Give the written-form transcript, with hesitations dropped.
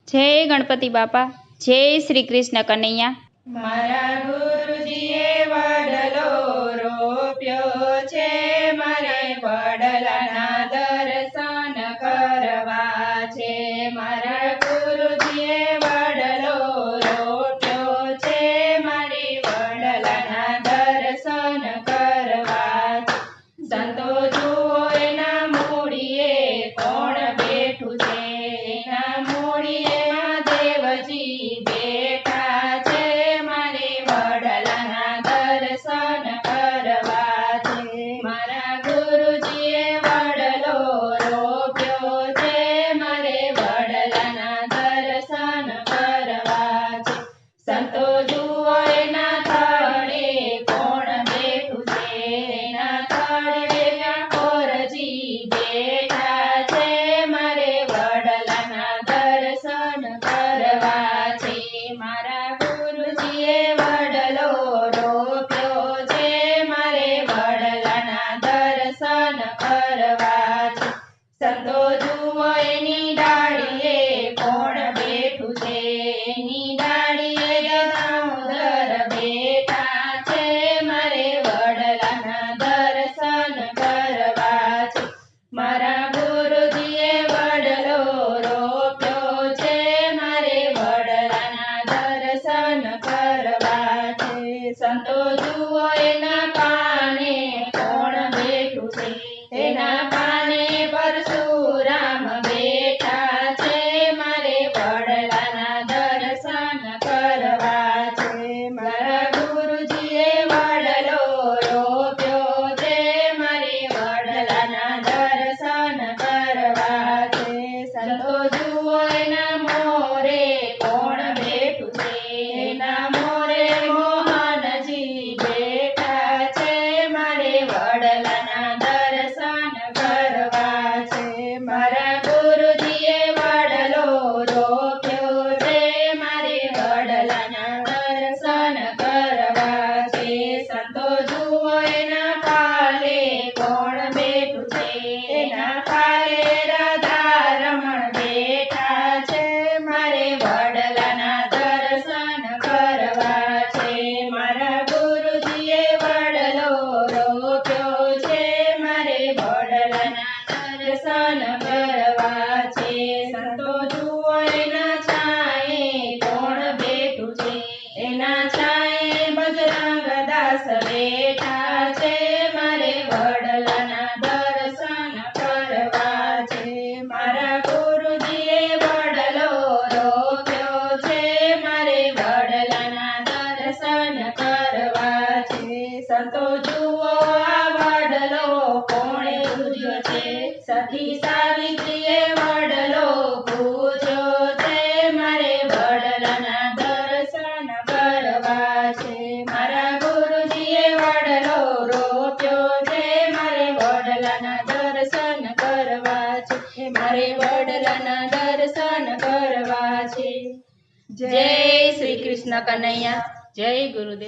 જય ગણપતિ બાપા, જય શ્રી કૃષ્ણ કનૈયા। મારા ગુરુજીએ વડલો રોપ્યો છે, મારે વડલાના દર્શન કરવા છે। મારા ગુરુજીએ વડલો રોપ્યો છે, મારે વડલાના દર્શન કરવા છે। સંતો જુઓ એના મૂળીએ કોણ બેઠું છે, એના મૂળીએ મહાદેવજી બેઠા છે, મારે વડલાના દર્શન કરવા છે। મારા ગુરુજીએ વડલો રોપ્યો છે, મારે વડલાના દર્શન કરવા છે। સંતો જુઓ એના થડે કોણ બેઠું છે, એના થડે ઠાકોરજી બેઠા છે, મારે વડલાના દર્શન કરવા છે। મારા ગુરુજીએ વડલો રોપ્યો છે, મારે વડલાના દર્શન કરવા છે। સંતો જુઓ એની ડાળીએ કોણ બેઠું છે, એની ડાળીએ દામોદર બેઠા છે, મારે વડલાના દર્શન કરવા છે। મારા ગુરુજીએ વડલો રોપ્યો છે, મારે વડલાના દર્શન કરવા છે। સંતો જુઓ એના પાને કોણ બેઠું છે, એના પાને પરશુરામ બેઠા છે, મારે વડલાના દર્શન કરવા છે। મારા ગુરુજીએ વડલો રોપ્યો છે, મારે વડલાના દર્શન કરવા છે। સંતો જુઓ એના મોરે કોણ બેઠું છે, એના મોરે મોહનજી બેઠા છે, મારે વડલાના દર્શન કરવા છે। મારા ગુરુજીએ વડલો રોપ્યો છે, મારે વડલાના દર્શન કરવા છે। સંતો જુઓ એના પાલે કોણ બેઠું છે, એના પાલે રાધારમણ બેઠા છે, મારે વડલાના દર્શન કરવા છે। મારા ગુરુજીએ વડલો રોપ્યો છે, મારે વડલાના દર્શન કરવા છે। સંતો જુઓ એના છાંયે કોણ બેઠું છે, એના છાંયે બજરંગદાસ બેઠા છે, મારે વડલાના દર્શન કરવા છે। મારા ગુરુજીએ વડલો રોપ્યો છે, મારે વડલાના દર્શન કરવા છે। સંતો જુઓ આ વડલો કોણે પૂજ્યો છે, સતી સાવિત્રીએ વડલો પૂજ્યો છે, મારે વડલાના દર્શન કરવા છે। મારા ગુરુજીએ વડલો રોપ્યો છે, મારે વડલાના દર્શન કરવા છે, મારે વડલાના દર્શન કરવા છે। જય શ્રી કૃષ્ણ કનૈયા, જય ગુરુદેવ।